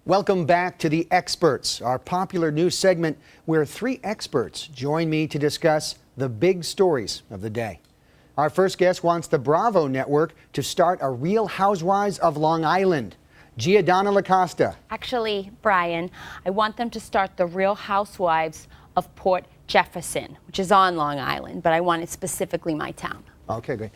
Welcome back to The Experts, our popular news segment where three experts join me to discuss the big stories of the day. Our first guest wants the Bravo network to start a Real Housewives of Long Island. Giadonna LaCosta. Actually, Brian, I want them to start the Real Housewives of Port Jefferson, which is on Long Island, but I want it specifically my town. Okay, great.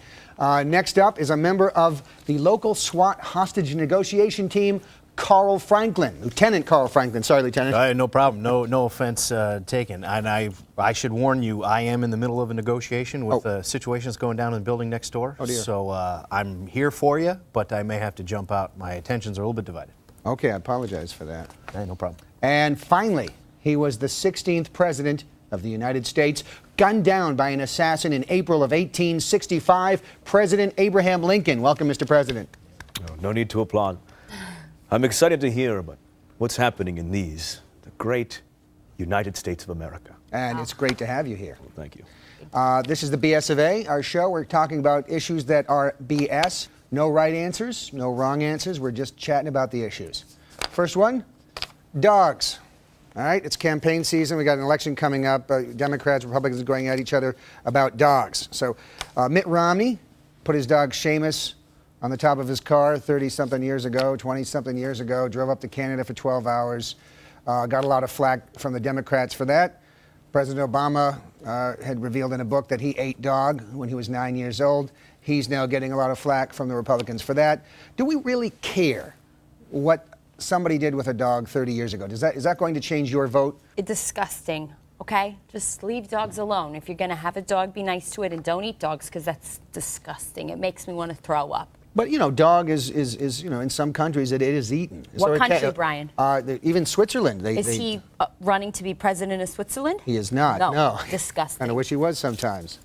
Next up is a member of the local SWAT hostage negotiation team, Carl Franklin, Lieutenant Carl Franklin. Sorry, Lieutenant. No problem. No offense taken. And I should warn you, I am in the middle of a negotiation with situations going down in the building next door. Oh, dear. So I'm here for you, but I may have to jump out. My attentions are a little bit divided. Okay, I apologize for that. Hey, no problem. And finally, he was the 16th president of the United States, gunned down by an assassin in April of 1865, President Abraham Lincoln. Welcome, Mr. President. No need to applaud. I'm excited to hear about what's happening in the great United States of America. And it's great to have you here. Well, thank you. This is the BS of A, our show. We're talking about issues that are BS. No right answers, no wrong answers. We're just chatting about the issues. First one, dogs. All right, it's campaign season. We got an election coming up. Democrats, Republicans going at each other about dogs. So Mitt Romney put his dog Seamus on the top of his car 30-something years ago, 20-something years ago, drove up to Canada for 12 hours, got a lot of flack from the Democrats for that. President Obama had revealed in a book that he ate dog when he was 9 years old. He's now getting a lot of flack from the Republicans for that. Do we really care what somebody did with a dog 30 years ago? Is that going to change your vote? It's disgusting, okay? Just leave dogs alone. If you're going to have a dog, be nice to it and don't eat dogs because that's disgusting. It makes me want to throw up. But, you know, dog is in some countries it is eaten. What country, Brian? Even Switzerland. Is he running to be president of Switzerland? He is not, no. Disgusting. And I wish he was sometimes.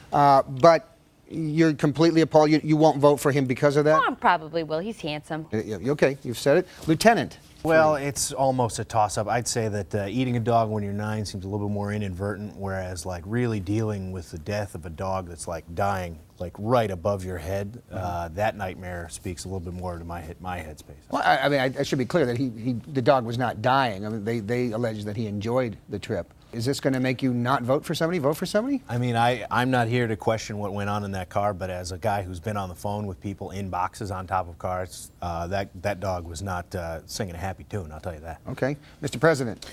But you're completely appalled. You won't vote for him because of that? Oh, I probably will. He's handsome. Okay, you've said it. Lieutenant. Well, it's almost a toss-up. I'd say that eating a dog when you're 9 seems a little bit more inadvertent, whereas like really dealing with the death of a dog that's like dying, like right above your head, that nightmare speaks a little bit more to my headspace. Well, I mean, I should be clear that the dog was not dying. I mean, they allege that he enjoyed the trip. Is this going to make you not vote for somebody? Vote for somebody? I mean, I'm not here to question what went on in that car, but as a guy who's been on the phone with people in boxes on top of cars, that dog was not singing a happy tune, I'll tell you that. Okay. Mr. President.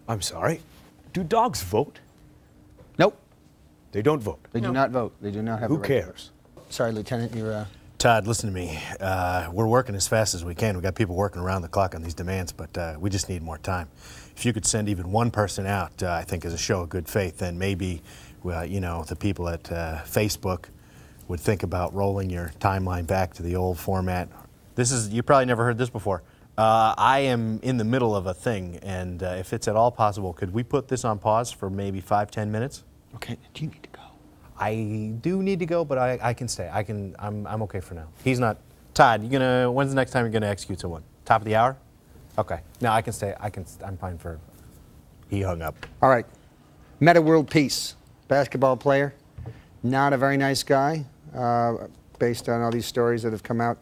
I'm sorry. Do dogs vote? Nope. They don't vote. They do not vote. They do not have Who the right cares? Sorry, Lieutenant, you're... Todd, listen to me. We're working as fast as we can. We've got people working around the clock on these demands, but we just need more time. If you could send even one person out, I think as a show of good faith, then maybe, the people at Facebook would think about rolling your timeline back to the old format. You probably never heard this before. I am in the middle of a thing, and if it's at all possible, could we put this on pause for maybe 5-10 minutes? Okay, do you need to go? I do need to go, but I can stay. I'm okay for now. He's not. Todd, when's the next time you're gonna execute someone? Top of the hour? Okay. No, I can stay. I'm fine for. He hung up. All right. Meta World Peace, basketball player, not a very nice guy, based on all these stories that have come out.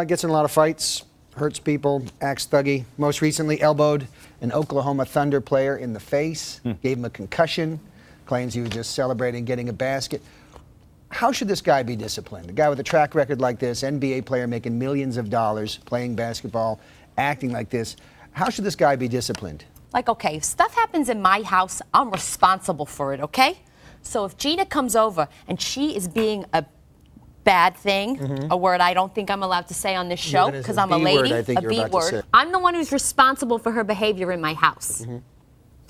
Gets in a lot of fights, hurts people, acts thuggy. Most recently elbowed an Oklahoma Thunder player in the face, gave him a concussion, claims he was just celebrating getting a basket. How should this guy be disciplined? A guy with a track record like this, NBA player making millions of dollars, playing basketball, acting like this. How should this guy be disciplined? Like, okay, if stuff happens in my house, I'm responsible for it, okay? So if Gina comes over and she is being a bad thing, a word I don't think I'm allowed to say on this show because I'm a lady, a B word, I'm the one who's responsible for her behavior in my house.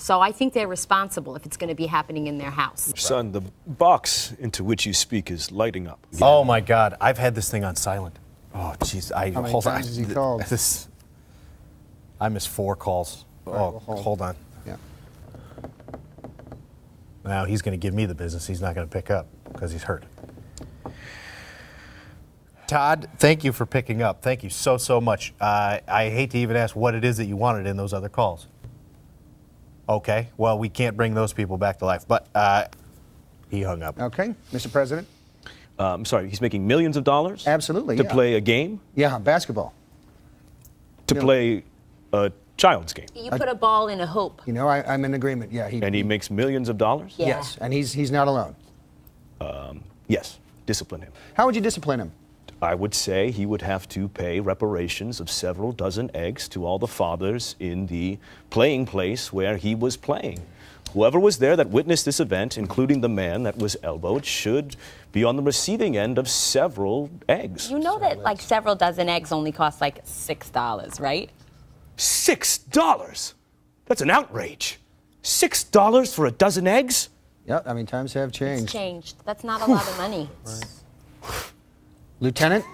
So I think they're responsible if it's going to be happening in their house. Son, the box into which you speak is lighting up. Oh my God, I've had this thing on silent. Oh jeez, How many times has he called? I missed 4 calls. Well, hold on. Yeah. Now he's going to give me the business. He's not going to pick up because he's hurt. Todd, thank you for picking up. Thank you so much. I hate to even ask what it is that you wanted in those other calls. Okay, well, we can't bring those people back to life, but he hung up. Okay, Mr. President? I'm sorry, he's making millions of dollars? Absolutely, To play a game? Yeah, basketball. to play a child's game. You put a ball in a hoop. You know, I'm in agreement. Yeah, And he makes millions of dollars? Yeah. Yes, and he's not alone. Yes, discipline him. How would you discipline him? I would say he would have to pay reparations of several dozen eggs to all the fathers in the playing place where he was playing. Whoever was there that witnessed this event, including the man that was elbowed, should be on the receiving end of several eggs. You know that like several dozen eggs only cost like $6, right? $6? That's an outrage. $6 for a dozen eggs? Yeah, I mean, times have changed. It's changed. That's not a lot of money. Lieutenant,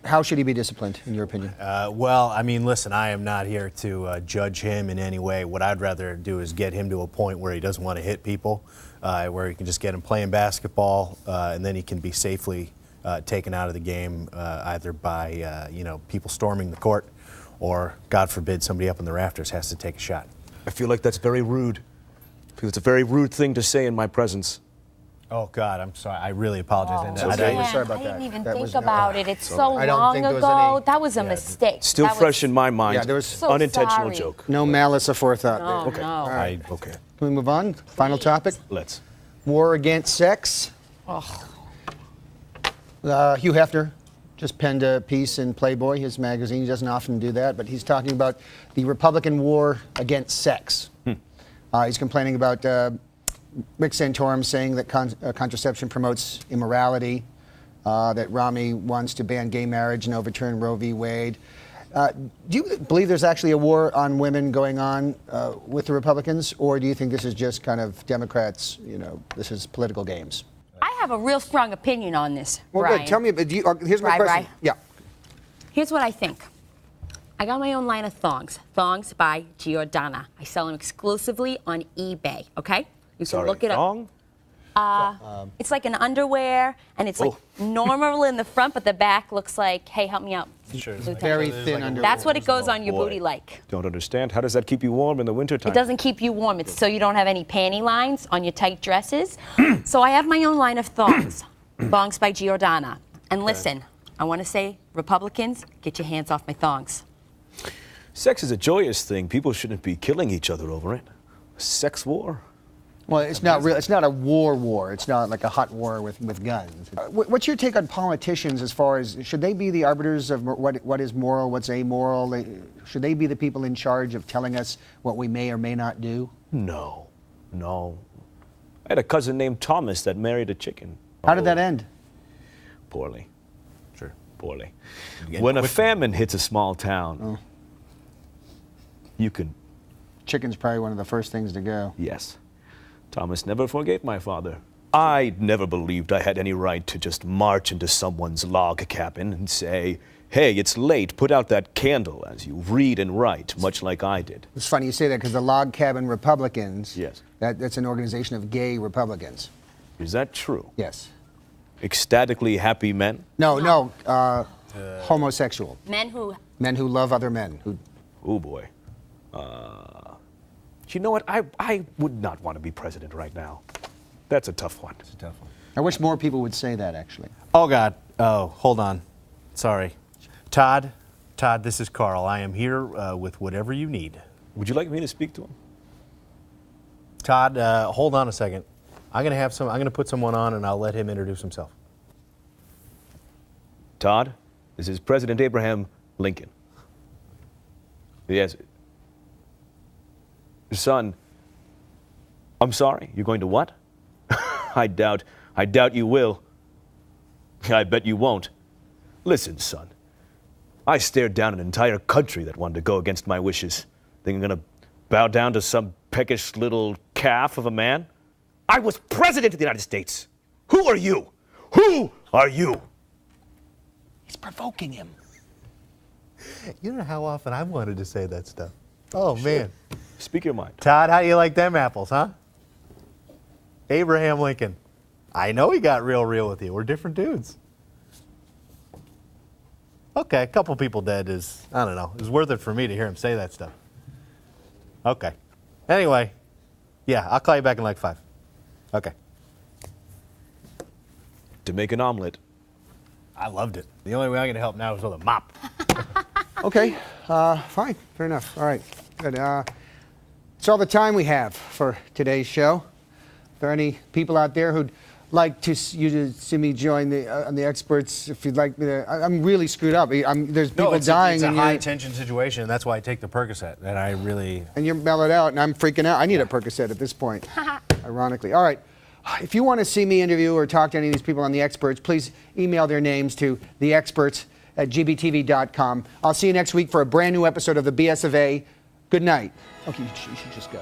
how should he be disciplined, in your opinion? Well, I mean, listen, I am not here to judge him in any way. What I'd rather do is get him to a point where he doesn't want to hit people, where he can just get him playing basketball, and then he can be safely taken out of the game, either by people storming the court, or, God forbid, somebody up in the rafters has to take a shot. I feel like that's very rude. Because it's a very rude thing to say in my presence. Oh, God, I'm sorry. I really apologize. okay. Man, Sorry about I that. didn't even That think was- about it. It's so I don't long think there was ago. any- That was a mistake. Still That fresh was in my mind. Yeah, there was- So unintentional sorry. joke. No malice aforethought No, there. no. All right. Okay. Can we move on? Final topic. Let's. War against sex. Hugh Hefner just penned a piece in Playboy, his magazine. He doesn't often do that, but he's talking about the Republican war against sex. He's complaining about Rick Santorum saying that contraception promotes immorality, that Romney wants to ban gay marriage and overturn Roe v. Wade. Do you believe there's actually a war on women going on with the Republicans, or do you think this is just kind of Democrats, this is political games? I have a real strong opinion on this, Well, Brian. good. Tell me, here's my Right, question. right. Yeah. Here's what I think. I got my own line of thongs. Thongs by Giadonna. I sell them exclusively on eBay, okay? You can look it up. Thong? It's like an underwear, and it's like normal in the front, but the back looks like, hey, help me out. Sure. Lieutenant. Very thin underwear. That's what it goes on your Boy. booty like. Don't understand. How does that keep you warm in the wintertime? It doesn't keep you warm. It's so you don't have any panty lines on your tight dresses. So I have my own line of thongs. Thongs by Giadonna. And listen, I want to say, Republicans, get your hands off my thongs. Sex is a joyous thing. People shouldn't be killing each other over it. A sex war? Well, it's not real. It's not a war. It's not like a hot war with guns. What's your take on politicians as far as should they be the arbiters of what is moral, what's amoral? Should they be the people in charge of telling us what we may or may not do? No. I had a cousin named Thomas that married a chicken. How did that end? Poorly. Sure. Poorly. Again, When a quick- famine hits a small town, you can, Chicken's probably one of the first things to go. yes. Thomas never forgave my father. I never believed I had any right to just march into someone's log cabin and say, hey, it's late, put out that candle as you read and write, much like I did. It's funny you say that because the Log Cabin Republicans, Yes. that's an organization of gay Republicans. Is that true? Yes. Ecstatically happy men? No, homosexual. Men Men who love other men. Oh boy. You know what? I would not want to be president right now. That's a tough one. It's a tough one. I wish more people would say that, actually. Oh, God. Oh, hold on. Sorry. Todd, this is Carl. I am here with whatever you need. Would you like me to speak to him? Todd, hold on a second. I'm gonna put someone on, and I'll let him introduce himself. Todd, this is President Abraham Lincoln. Yes. Son, I'm sorry. You're going to what? I doubt you will. I bet you won't. Listen, son. I stared down an entire country that wanted to go against my wishes. Think I'm going to bow down to some peckish little calf of a man? I was president of the United States. Who are you? Who are you? He's provoking him. You know how often I've wanted to say that stuff. Oh, man. Speak your mind. Todd, how do you like them apples, huh? Abraham Lincoln. I know he got real with you. We're different dudes. Okay, a couple people dead is, I don't know, it's worth it for me to hear him say that stuff. Okay. Anyway, yeah, I'll call you back in like 5. Okay. To make an omelet. I loved it. The only way I'm going to help now is with a mop. Okay. Fine. Fair enough. All right. Good. It's all the time we have for today's show. Are there any people out there who'd like to see me join the experts? If you'd like me to, I'm really screwed up. There's people dying. It's a and high tension situation, and that's why I take the Percocet. And I really. And you're mellowed out, and I'm freaking out. I need a Percocet at this point. Ironically. All right. If you want to see me interview or talk to any of these people on the experts, please email their names to theexperts@gbtv.com. I'll see you next week for a brand new episode of the BS of A. Good night. Okay, you should just go.